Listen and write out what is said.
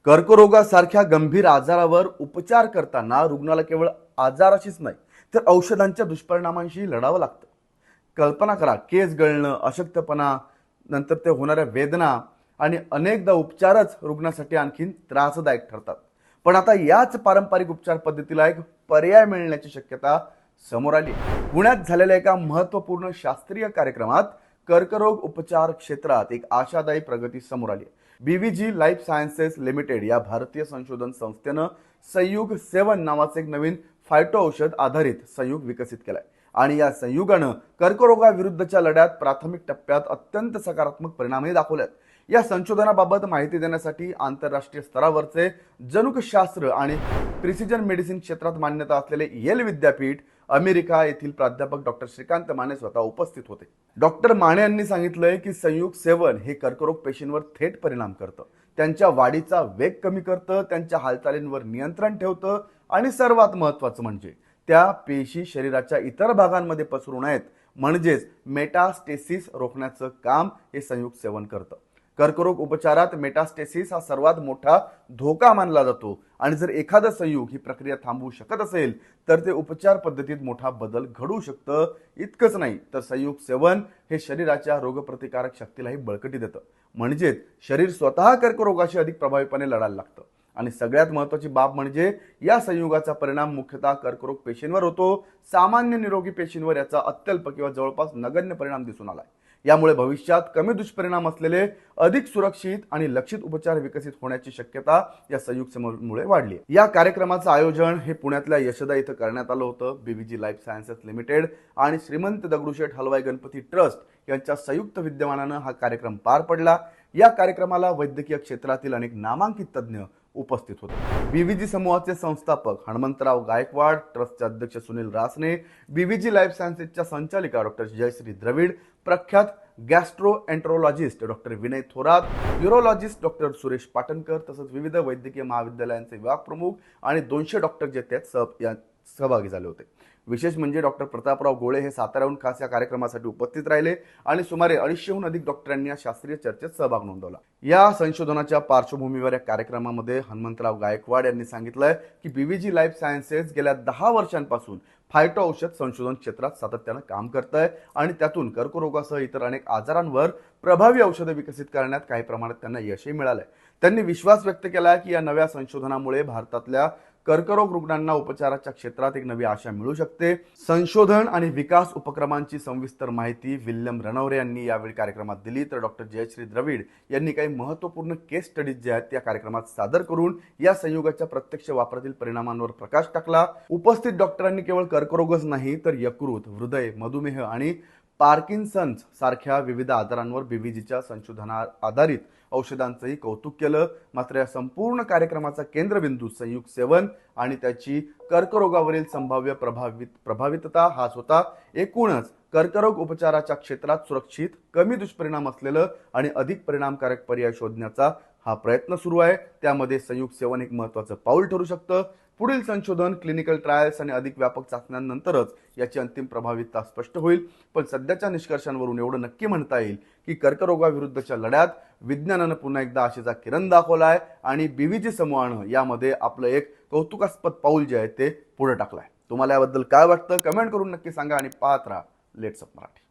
कर्करोगासारख्या गंभीर आजारावर उपचार करताना रुग्णाला केवळ आजाराशीच नाही तर औषधांच्या दुष्परिणामांशी लढावं लागतं. कल्पना करा, केस गळणं, अशक्तपणा, नंतर ते होणाऱ्या वेदना आणि अनेकदा उपचारच रुग्णासाठी आणखीन त्रासदायक ठरतात. पण आता याच पारंपरिक उपचार पद्धतीला एक पर्याय मिळण्याची शक्यता समोर आली. पुण्यात झालेल्या एका महत्त्वपूर्ण शास्त्रीय कार्यक्रमात कर्करोग उपचार क्षेत्रात एक आशादायी प्रगती समोर आली. बीव्हीजी लाईफ सायन्सेस लिमिटेड या भारतीय संशोधन संस्थेनं संयुग 7 नावाचे एक नवीन फायटो औषध आधारित संयुग विकसित केलाय आणि या संयुगानं कर्करोगाविरुद्धच्या लढ्यात प्राथमिक टप्प्यात अत्यंत सकारात्मक परिणामही दाखवलेत. या संशोधनाबाबत माहिती देण्यासाठी आंतरराष्ट्रीय स्तरावरचे जनुकशास्त्र आणि प्रिसिजन मेडिसिन क्षेत्रात मान्यता असलेले येल विद्यापीठ अमेरिका येथील प्राध्यापक डॉक्टर श्रीकांत माने स्वतः उपस्थित होते. डॉक्टर माने यांनी सांगितलंय की संयुग 7 हे कर्करोग पेशींवर थेट परिणाम करतं, त्यांच्या वाढीचा वेग कमी करतं, त्यांच्या हालचालींवर नियंत्रण ठेवतं आणि सर्वात महत्त्वाचं म्हणजे त्या पेशी शरीराच्या इतर भागांमध्ये पसरू नयेत, म्हणजेच मेटास्टेसिस रोखण्याचं काम हे संयुग 7 करतं. कर्करोग उपचारात मेटास्टेसिस हा सर्वात मोठा धोका मानला जातो आणि जर एखादं संयुग ही प्रक्रिया थांबवू शकत असेल तर ते उपचार पद्धतीत मोठा बदल घडू शकतं. इतकंच नाही तर संयुग 7 हे शरीराच्या रोगप्रतिकारक शक्तीलाही बळकटी देतं, म्हणजेच शरीर स्वतः कर्करोगाशी अधिक प्रभावीपणे लढायला लागतं. आणि सगळ्यात महत्त्वाची बाब म्हणजे या संयुगाचा परिणाम मुख्यतः कर्करोग पेशींवर होतो. सामान्य निरोगी पेशींवर याचा अत्यल्प किंवा जवळपास नगण्य परिणाम दिसून आलाय. यामुळे भविष्यात कमी दुष्परिणाम असलेले अधिक सुरक्षित आणि लक्षित उपचार विकसित होण्याची शक्यता या संयुग 7मुळे वाढली. या कार्यक्रमाचं आयोजन हे पुण्यातल्या यशदा इथं करण्यात आलं होतं. बीव्हीजी लाईफ सायन्सेस लिमिटेड आणि श्रीमंत दगडूशेठ हलवाई गणपती ट्रस्ट यांच्या संयुक्त विद्यमानानं हा कार्यक्रम पार पडला. या कार्यक्रमाला वैद्यकीय क्षेत्रातील अनेक नामांकित तज्ज्ञ उपस्थित होते. बीव्हीजी समूहाचे संस्थापक हनुमंतराव गायकवाड, ट्रस्टचे अध्यक्ष सुनील रासने, बीव्हीजी लाईफ सायन्सेसच्या संचालिका डॉक्टर जयश्री द्रविड, प्रख्यात gastroenterologist doctor Vinay Thorat, neurologist doctor Suresh Patankar तसंच विविध वैद्यकीय महाविद्यालयांचे विभाग प्रमुख आणि 200 डॉक्टर जे त्यात सहभागी झाले होते. विशेष म्हणजे डॉक्टर प्रतापराव गोळे हे साताऱ्याहून खास या कार्यक्रमासाठी उपस्थित राहिले आणि सुमारे 250हून अधिक डॉक्टरांनी या शास्त्रीय चर्चेत सहभाग नोंदवला. या संशोधनाच्या पार्श्वभूमीवर या कार्यक्रमामध्ये हनुमंतराव गायकवाड यांनी सांगितलंय की बीव्हीजी लाईफ सायन्सेस गेल्या 10 वर्षांपासून फायटो औषध संशोधन क्षेत्रात सातत्यानं काम करत आहे आणि त्यातून कर्करोगासह इतर अनेक आजारांवर प्रभावी औषधं विकसित करण्यात काही प्रमाणात त्यांना यशही मिळालंय. त्यांनी विश्वास व्यक्त केला की या नव्या संशोधनामुळे भारतातल्या कर्करोग रुग्णांना उपचाराच्या क्षेत्रात एक नवी आशा मिळू शकते. संशोधन आणि विकास उपक्रमांची सविस्तर माहिती विल्यम रणवरे यांनी यावेळी कार्यक्रमात दिली, तर डॉक्टर जयश्री द्रविड यांनी काही महत्त्वपूर्ण केस स्टडीज जे आहेत त्या कार्यक्रमात सादर करून या संयुगाच्या प्रत्यक्ष वापरातील परिणामांवर प्रकाश टाकला. उपस्थित डॉक्टरांनी केवळ कर्करोगच नाही तर यकृत, हृदय, मधुमेह आणि पार्किन्सन्स सारख्या विविध आजारांवर बीव्हीजीच्या संशोधना आधारित औषधांचंही कौतुक केलं. मात्र या संपूर्ण कार्यक्रमाचा केंद्रबिंदू संयुग 7 आणि त्याची कर्करोगावरील संभाव्य प्रभावितता हाच होता. एकूणच कर्करोग उपचाराच्या क्षेत्रात सुरक्षित, कमी दुष्परिणाम असलेलं आणि अधिक परिणामकारक पर्याय शोधण्याचा हा प्रयत्न सुरू आहे. त्यामध्ये संयुग 7 एक महत्त्वाचं पाऊल ठरू शकतं. पुढील संशोधन, क्लिनिकल ट्रायल्स आणि अधिक व्यापक चाचण्यांनंतरच याची अंतिम प्रभावीता स्पष्ट होईल. पण सध्याच्या निष्कर्षांवरून एवढं नक्की म्हणता येईल की कर्करोगाविरुद्धच्या लढ्यात विज्ञानानं पुन्हा एकदा आशेचा किरण दाखवलाय आणि बीव्हीजी समूहानं यामध्ये आपलं एक कौतुकास्पद पाऊल जे आहे ते पुढे टाकलंय. तुम्हाला याबद्दल काय वाटतं कमेंट करून नक्की सांगा आणि पाहत राहा लेट्स अप मराठी.